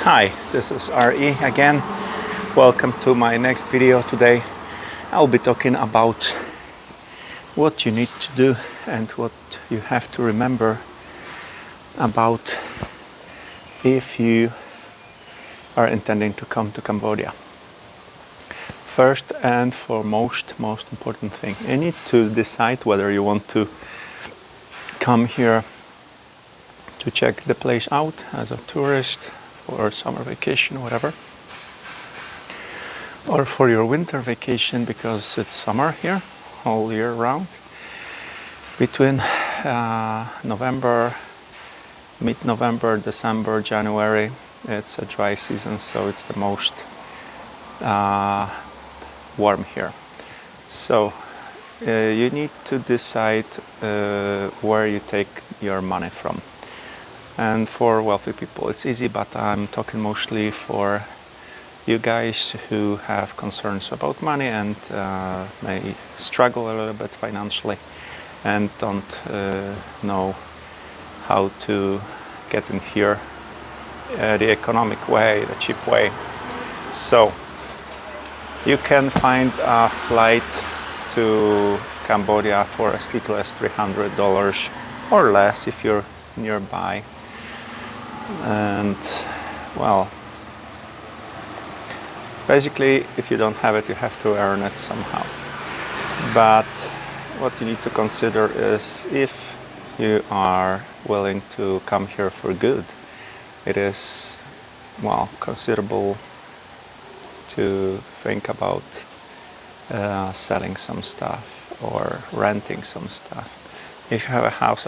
Hi, this is RE again. Welcome to my next video. Today I'll be talking about what you need to do and what you have to remember about if you are intending to come to Cambodia. First and foremost, most important thing, you need to decide whether you want to come here to check the place out as a tourist for summer vacation, whatever, or for your winter vacation because it's summer here all year round. Between mid-November, December, January, it's a dry season, so it's the most warm here. So you need to decide where you take your money from. And for wealthy people it's easy, but I'm talking mostly for you guys who have concerns about money and may struggle a little bit financially and don't know how to get in here the economic way, the cheap way. So you can find a flight to Cambodia for as little as $300 or less if you're nearby. And well, basically if you don't have it, you have to earn it somehow. But what you need to consider is if you are willing to come here for good, it is, well, considerable to think about selling some stuff or renting some stuff. If you have a house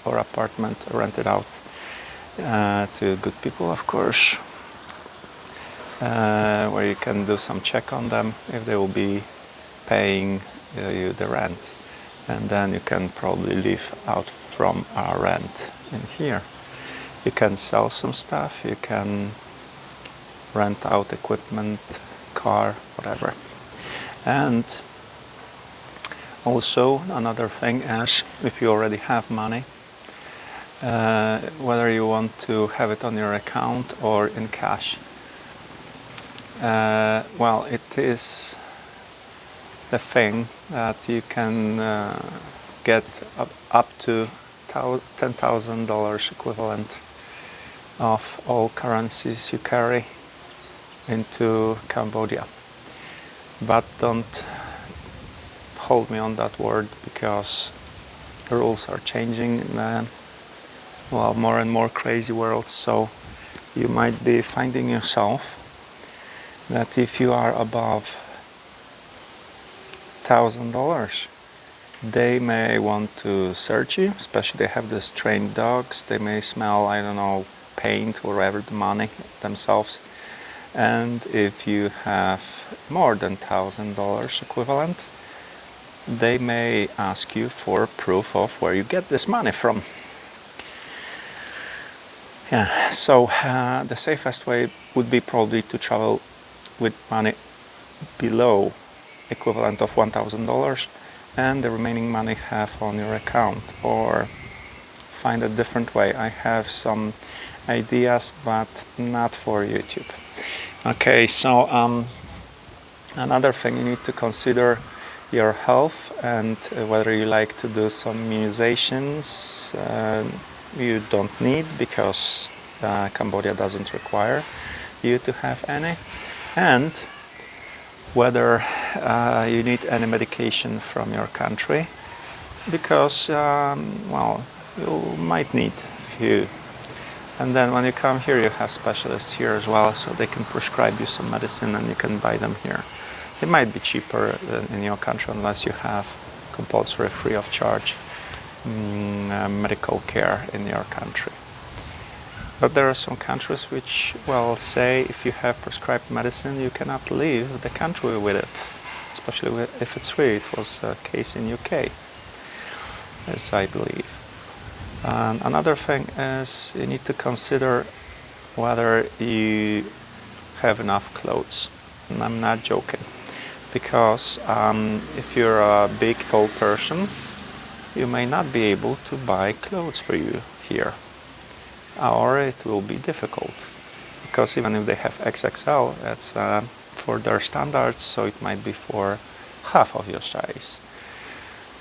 or apartment, rent it out to good people, of course, where you can do some check on them if they will be paying you the rent, and then you can probably live out from our rent in here. You can sell some stuff, you can rent out equipment, car, whatever. And also another thing is, if you already have money, whether you want to have it on your account or in cash. Well, it is the thing that you can get up to $10,000 equivalent of all currencies you carry into Cambodia. But don't hold me on that word, because the rules are changing in a more and more crazy world. So you might be finding yourself that if you are above $1,000, they may want to search you, especially they have these trained dogs. They may smell, I don't know, paint or whatever, the money themselves. And if you have more than $1,000 equivalent, they may ask you for proof of where you get this money from. Yeah, so the safest way would be probably to travel with money below equivalent of $1,000 and the remaining money have on your account, or find a different way. I have some ideas, but not for YouTube. Okay, so another thing, you need to consider your health and whether you like to do some immunizations. You don't need, because Cambodia doesn't require you to have any, and whether you need any medication from your country, because well, you might need a few. And then when you come here, you have specialists here as well, so they can prescribe you some medicine and you can buy them here. It might be cheaper than in your country unless you have compulsory free of charge medical care in your country. But there are some countries which, well, say if you have prescribed medicine, you cannot leave the country with it, especially if it's free. It was a case in UK, as I believe. Another thing is you need to consider whether you have enough clothes. And I'm not joking, because if you're a big, tall person, you may not be able to buy clothes for you here, or it will be difficult. because even if they have XXL, that's for their standards, so it might be for half of your size.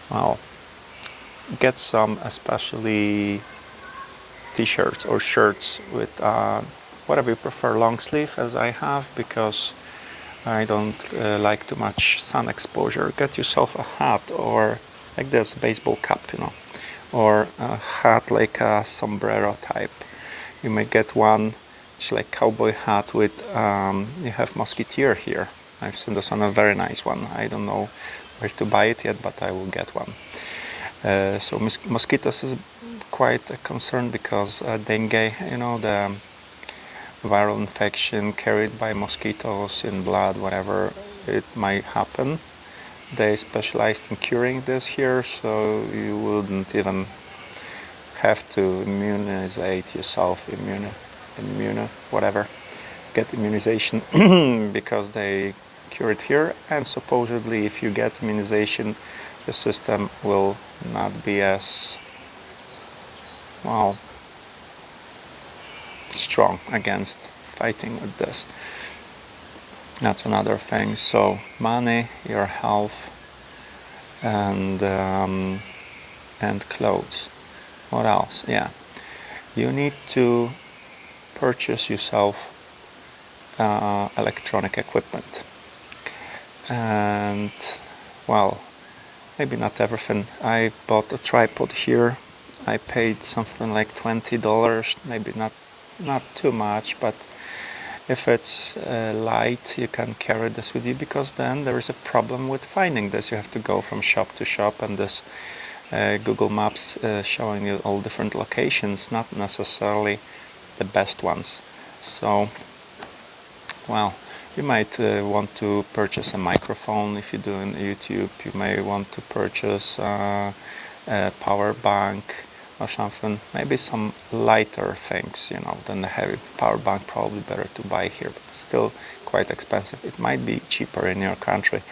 Well, get some especially t-shirts or shirts with whatever you prefer, long sleeve as I have, because I don't like too much sun exposure. Get yourself a hat, or like this baseball cap, or a hat like a sombrero type. You may get one, it's like cowboy hat with you have musketeer here. I've seen this on a very nice one. I don't know where to buy it yet, but I will get one. So mosquitoes is quite a concern, because dengue, the viral infection carried by mosquitoes in blood, whatever, it might happen. They specialized in curing this here, so you wouldn't even have to immunize yourself, whatever, get immunization because they cure it here. And supposedly if you get immunization, the system will not be as strong against fighting with this. That's another thing. So money, your health, and clothes. What else? Yeah, you need to purchase yourself electronic equipment, and well, maybe not everything. I bought a tripod here. I paid something like $20, maybe not too much, but if it's light, you can carry this with you, because then there is a problem with finding this. You have to go from shop to shop, and this Google Maps showing you all different locations, not necessarily the best ones. So, well, you might want to purchase a microphone if you're doing YouTube. You may want to purchase a power bank or something. Maybe some lighter things, than the heavy power bank. Probably better to buy here, but still quite expensive. It might be cheaper in your country.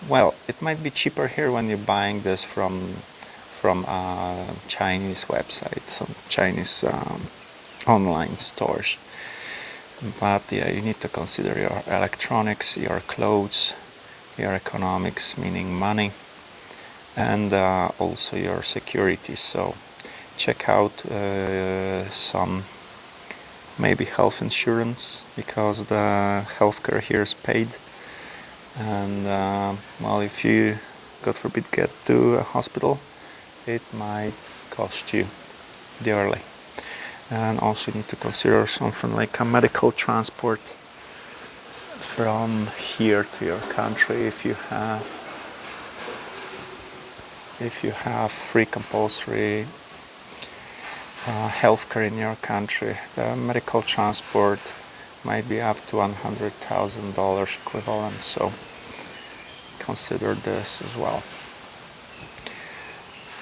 Well, it might be cheaper here when you're buying this from Chinese websites, some Chinese online stores. But yeah, you need to consider your electronics, your clothes, your economics, meaning money, and also your security. So check out some maybe health insurance, because the healthcare here is paid. And well, if you, God forbid, get to a hospital, it might cost you dearly. And also you need to consider something like a medical transport from here to your country. If you have free compulsory healthcare in your country, the medical transport might be up to $100,000 equivalent. So consider this as well.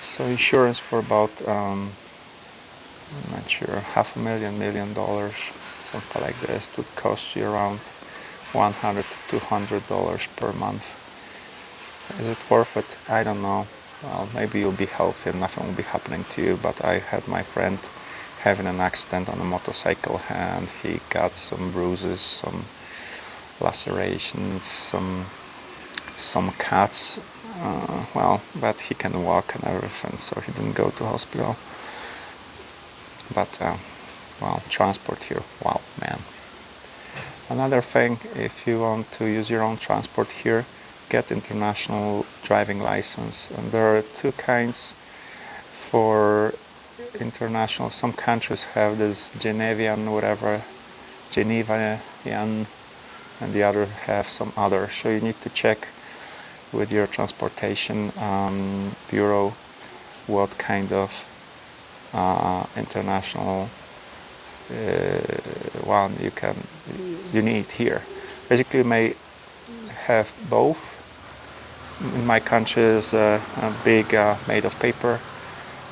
So insurance for about I'm not sure, $500,000, $1 million, something like this, would cost you around $100 to $200 per month. Is it worth it? I don't know. Well, maybe you'll be healthy and nothing will be happening to you, but I had my friend having an accident on a motorcycle, and he got some bruises, some lacerations, some cuts. Well, but he can walk and everything, so he didn't go to hospital. But well, transport here, wow, man. Another thing, if you want to use your own transport here, get international driving license. And there are two kinds for international. Some countries have this Genevian, and the other have some other. So you need to check with your transportation bureau what kind of international one you need here. Basically, you may have both. In my country is a big made of paper,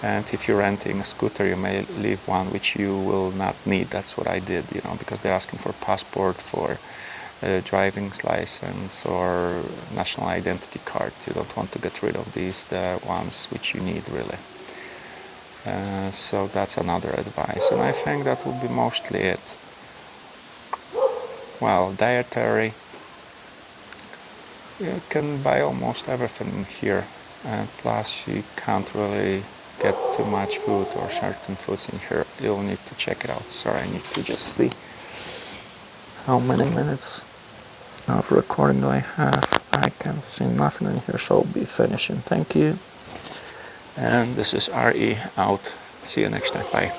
and if you're renting a scooter, you may leave one which you will not need. That's what I did, because they're asking for passport, for driving license, or national identity card. You don't want to get rid of these, the ones which you need really. So that's another advice, and I think that would be mostly it. well, dietary. You can buy almost everything here, and plus you can't really get too much food or certain foods in here. You'll need to check it out. Sorry, I need to just see how many minutes of recording do I have. I can see nothing in here, so I'll be finishing. Thank you. And this is RE out. See you next time. Bye.